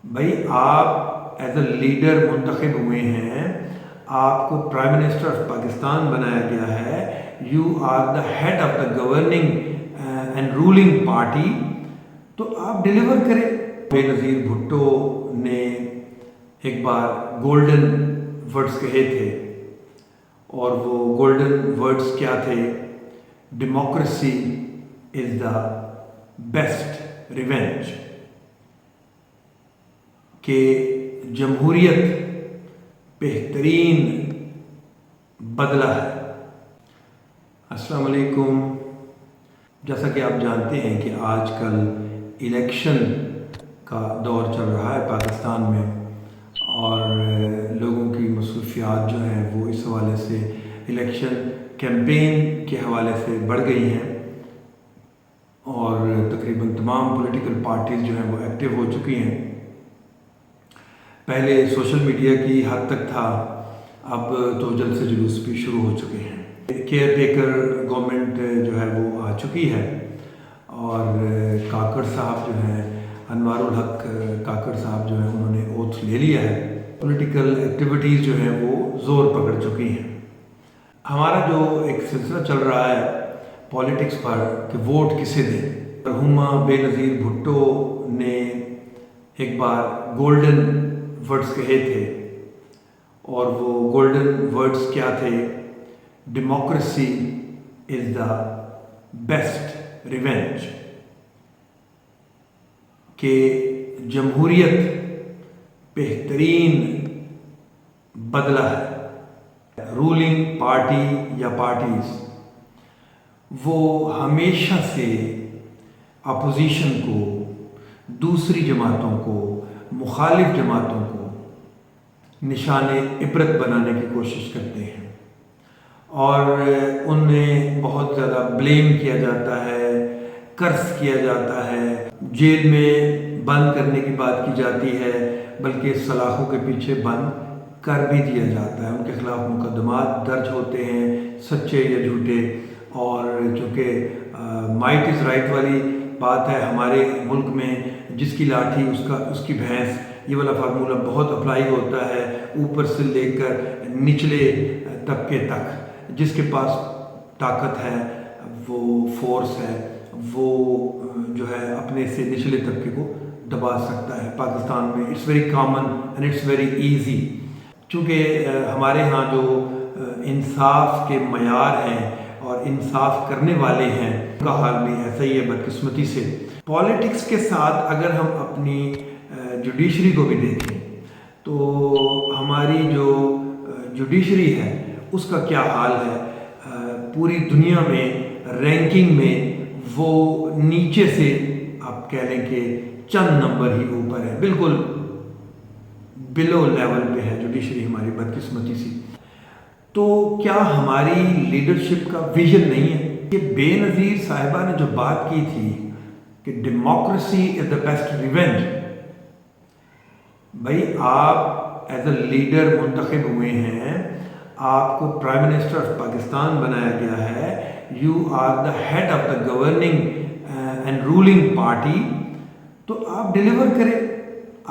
بھائی آپ as a leader منتخب ہوئے ہیں، آپ کو پرائم منسٹر آف پاکستان بنایا گیا ہے، you are the head of the governing and ruling party, تو آپ ڈیلیور کریں۔ بے نظیر بھٹو نے ایک بار گولڈن ورڈز کہے تھے، اور وہ گولڈن ورڈز کیا تھے؟ Democracy is the best revenge, کہ جمہوریت بہترین بدلہ ہے۔ السلام علیکم۔ جیسا کہ آپ جانتے ہیں کہ آج کل الیکشن کا دور چل رہا ہے پاکستان میں، اور لوگوں کی مصروفیات جو ہیں وہ اس حوالے سے الیکشن کیمپین کے حوالے سے بڑھ گئی ہیں، اور تقریباً تمام پولیٹیکل پارٹیز جو ہیں وہ ایکٹیو ہو چکی ہیں۔ پہلے سوشل میڈیا کی حد تک تھا، اب تو جلد سے جلوس بھی شروع ہو چکے ہیں۔ کیئر ٹیکر گورنمنٹ جو ہے وہ آ چکی ہے، اور کاکڑ صاحب جو ہیں، انوار الحق کاکڑ صاحب جو ہیں، انہوں نے اوتھ لے لیا ہے۔ پولیٹیکل ایکٹیویٹیز جو ہیں وہ زور پکڑ چکی ہیں۔ ہمارا جو ایک سلسلہ چل رہا ہے پالیٹکس پر کہ ووٹ کسے دیں، مرحومہ بے نظیر بھٹو نے ایک بار گولڈن ورڈز کہے تھے، اور وہ گولڈن ورڈز کیا تھے؟ Democracy is the best revenge, کہ جمہوریت بہترین بدلہ ہے۔ رولنگ پارٹی یا پارٹیز وہ ہمیشہ سے اپوزیشن کو، دوسری جماعتوں کو، مخالف جماعتوں کو نشان عبرت بنانے کی کوشش کرتے ہیں، اور انہیں بہت زیادہ بلیم کیا جاتا ہے، کرس کیا جاتا ہے، جیل میں بند کرنے کی بات کی جاتی ہے، بلکہ سلاخوں کے پیچھے بند کر بھی دیا جاتا ہے۔ ان کے خلاف مقدمات درج ہوتے ہیں، سچے یا جھوٹے، اور چونکہ مائٹ از رائٹ والی بات ہے ہمارے ملک میں، جس کی لاٹھی اس کی بھینس، یہ والا فارمولہ بہت اپلائی ہوتا ہے اوپر سے لے کر نچلے طبقے تک۔ جس کے پاس طاقت ہے، وہ فورس ہے، وہ جو ہے اپنے سے نچلے طبقے کو دبا سکتا ہے۔ پاکستان میں it's very common and it's very easy, چونکہ ہمارے ہاں جو انصاف کے معیار ہیں اور انصاف کرنے والے ہیں، ان کا حال بھی ایسا ہی ہے بدقسمتی سے۔ پالیٹکس کے ساتھ اگر ہم اپنی جوڈیشری کو بھی دیکھیں تو ہماری جو جوڈیشری ہے اس کا کیا حال ہے؟ پوری دنیا میں رینکنگ میں وہ نیچے سے آپ کہہ لیں کہ چند نمبر ہی اوپر ہے، بالکل بلو لیول پہ ہے جوڈیشری ہماری بدقسمتی سی۔ تو کیا ہماری لیڈرشپ کا ویژن نہیں ہے؟ کہ بے نظیر صاحبہ نے جو بات کی تھی کہ democracy is the best revenge, بھائی آپ ایز اے لیڈر منتخب ہوئے ہیں، آپ کو پرائم منسٹر آف پاکستان بنایا گیا ہے، you are the head of the governing and ruling party, تو آپ ڈیلیور کریں۔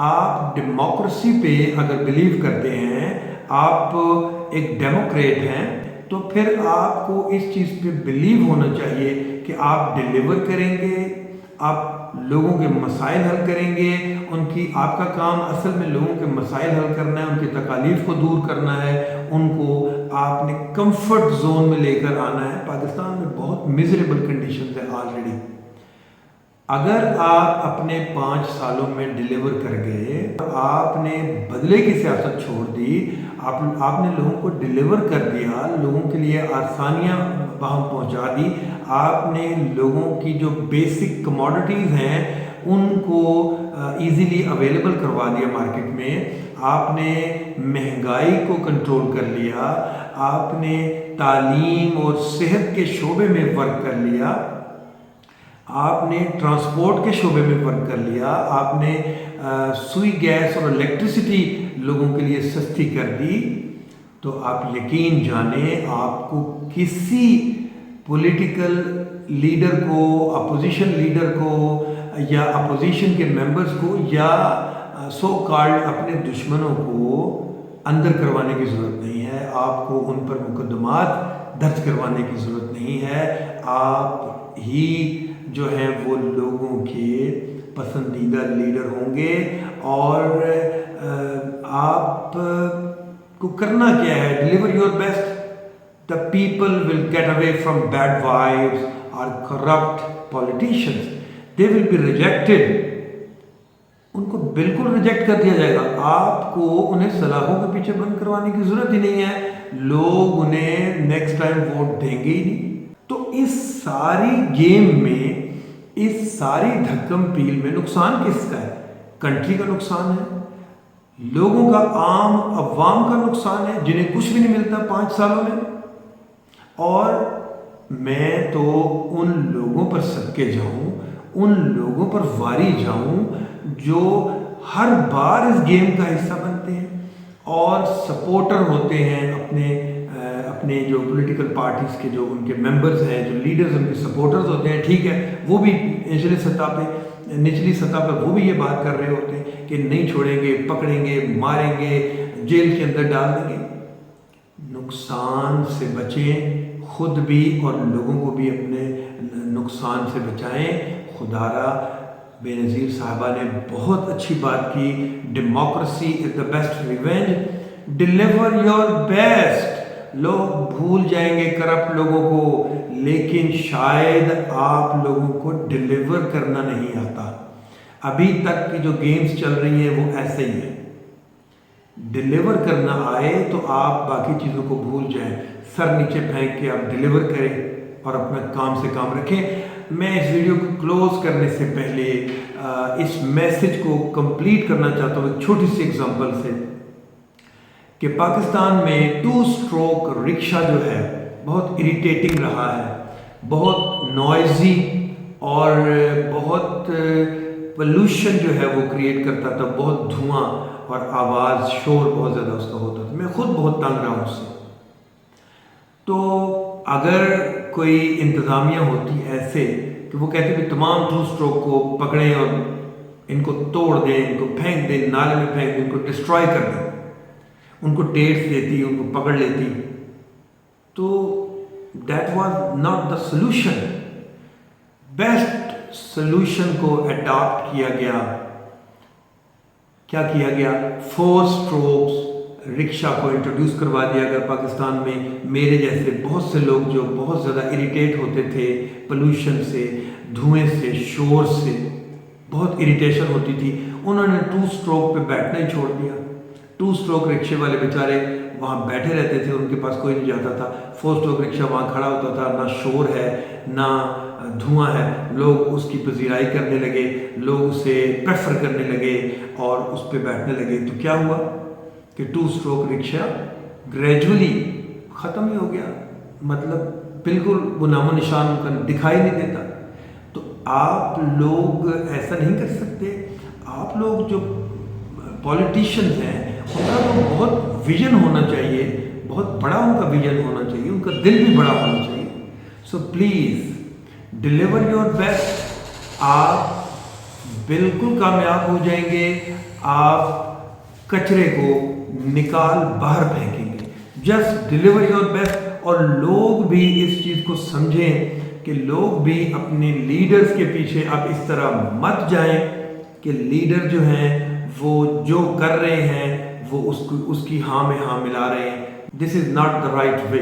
آپ ڈیموکریسی پہ اگر بلیو کرتے ہیں، آپ ایک ڈیموکریٹ ہیں، تو پھر آپ کو اس چیز پہ بلیو ہونا چاہیے کہ آپ ڈیلیور کریں گے، آپ لوگوں کے مسائل حل کریں گے۔ آپ کا کام اصل میں لوگوں کے مسائل حل کرنا ہے، ان کی تکالیف کو دور کرنا ہے، ان کو آپ نے کمفرٹ زون میں لے کر آنا ہے۔ پاکستان میں بہت میزریبل کنڈیشنز ہیں آلریڈی۔ اگر آپ اپنے 5 سالوں میں ڈیلیور کر گئے، آپ نے بدلے کی سیاست چھوڑ دی، آپ نے لوگوں کو ڈیلیور کر دیا، لوگوں کے لیے آسانیاں وہاں پہنچا دی، آپ نے لوگوں کی جو بیسک کموڈٹیز ہیں ان کو ایزیلی اویلیبل کروا دیا مارکیٹ میں، آپ نے مہنگائی کو کنٹرول کر لیا، آپ نے تعلیم اور صحت کے شعبے میں ورک کر لیا، آپ نے ٹرانسپورٹ کے شعبے میں ورک کر لیا، آپ نے سوئی گیس اور الیکٹریسٹی لوگوں کے لیے سستی کر دی، تو آپ یقین جانیں آپ کو کسی پولیٹیکل لیڈر کو، اپوزیشن لیڈر کو، یا اپوزیشن کے ممبرز کو، یا سو کالڈ اپنے دشمنوں کو اندر کروانے کی ضرورت نہیں ہے، آپ کو ان پر مقدمات درج کروانے کی ضرورت نہیں ہے، آپ ہی جو ہیں وہ لوگوں کے پسندیدہ لیڈر ہوں گے، اور آپ کو کرنا کیا ہے، deliver your best. The people will get away from bad vibes or corrupt politicians. They will be rejected. ان کو بالکل ریجیکٹ کر دیا جائے گا. آپ کو انہیں سلاخوں کے پیچھے بند کروانے کی ضرورت ہی نہیں ہے، لوگ انہیں نیکسٹ ٹائم ووٹ دیں گے ہی نہیں. تو اس ساری گیم میں، اس ساری دھکم پیل میں نقصان کس کا ہے؟ کنٹری کا نقصان ہے، لوگوں کا، عام عوام کا نقصان ہے جنہیں کچھ بھی نہیں ملتا 5 سالوں میں. اور میں تو ان لوگوں پر صدقے جاؤں، ان لوگوں پر واری جاؤں جو ہر بار اس گیم کا حصہ بنتے ہیں اور سپورٹر ہوتے ہیں اپنے جو پولیٹیکل پارٹیز کے، جو ان کے ممبرز ہیں، جو لیڈرز ان کے سپورٹرز ہوتے ہیں. ٹھیک ہے، وہ بھی نچلی سطح پہ وہ بھی یہ بات کر رہے ہوتے ہیں کہ نہیں چھوڑیں گے، پکڑیں گے، ماریں گے، جیل کے اندر ڈال دیں گے. نقصان سے بچیں، خود بھی اور لوگوں کو بھی اپنے نقصان سے بچائیں. خدا را بے نظیر صاحبہ نے بہت اچھی بات کی، democracy is the best revenge, deliver your best. لوگ بھول جائیں گے کرپٹ لوگوں کو، لیکن شاید آپ لوگوں کو ڈیلیور کرنا نہیں آتا. ابھی تک کی جو گیمز چل رہی ہیں وہ ایسے ہی ہیں. ڈیلیور کرنا آئے تو آپ باقی چیزوں کو بھول جائیں، سر نیچے پھینک کے آپ ڈیلیور کریں اور اپنا کام سے کام رکھیں. میں اس ویڈیو کو کلوز کرنے سے پہلے اس میسج کو کمپلیٹ کرنا چاہتا ہوں ایک چھوٹی سی ایگزامپل سے، کہ پاکستان میں 2 اسٹروک رکشہ جو ہے بہت اریٹیٹنگ رہا ہے، بہت نوائزی اور بہت پولوشن جو ہے وہ کریٹ کرتا تھا، بہت دھواں اور آواز، شور بہت زیادہ اس کا ہوتا تھا. میں خود بہت تنگ رہا ہوں اس سے. تو اگر کوئی انتظامیہ ہوتی ایسے کہ وہ کہتے کہ تمام 2 اسٹروک کو پکڑیں اور ان کو توڑ دیں، ان کو پھینک دیں، نالے میں پھینک دیں، ان کو ڈسٹرائے کر دیں، ان کو ڈیٹس دیتی، ان کو پکڑ لیتی، تو that was not the solution. Best solution کو اڈاپٹ کیا گیا. کیا کیا گیا؟ 4 اسٹروکس رکشہ کو انٹروڈیوس کروا دیا گیا پاکستان میں. میرے جیسے بہت سے لوگ جو بہت زیادہ اریٹیٹ ہوتے تھے پولوشن سے، دھوئیں سے، شور سے، بہت اریٹیشن ہوتی تھی، انہوں نے 2 اسٹروک پہ بیٹھنا ہی چھوڑ دیا. 2 اسٹروک رکشے والے بیچارے وہاں بیٹھے رہتے تھے، ان کے پاس کوئی نہیں جاتا تھا. 4 اسٹروک رکشہ وہاں کھڑا ہوتا تھا، نہ شور ہے نہ دھواں ہے. لوگ اس کی پذیرائی کرنے لگے، لوگ اسے پریفر کرنے لگے اور اس پہ بیٹھنے لگے. تو کیا ہوا کہ 2 اسٹروک رکشہ گریجولی ختم ہی ہو گیا. مطلب بالکل وہ نام و نشان ان کا دکھائی نہیں دیتا. تو آپ لوگ ایسا نہیں کر سکتے. آپ لوگ جو پولیٹیشینز ہیں ان کا تو بہت ویژن ہونا چاہیے، بہت بڑا ان کا ویژن ہونا چاہیے، ان کا دل بھی بڑا ہونا چاہیے. So please deliver your best. آپ بالکل کامیاب ہو جائیں گے. آپ کچرے کو نکال باہر پھینکیں گے. Just deliver your best. اور لوگ بھی اس چیز کو سمجھیں کہ لوگ بھی اپنے لیڈرز کے پیچھے اب اس طرح مت جائیں کہ لیڈر جو ہیں وہ جو کر رہے ہیں وہ اس کی ہاں میں ہاں ملا رہے ہیں. This is not the right way.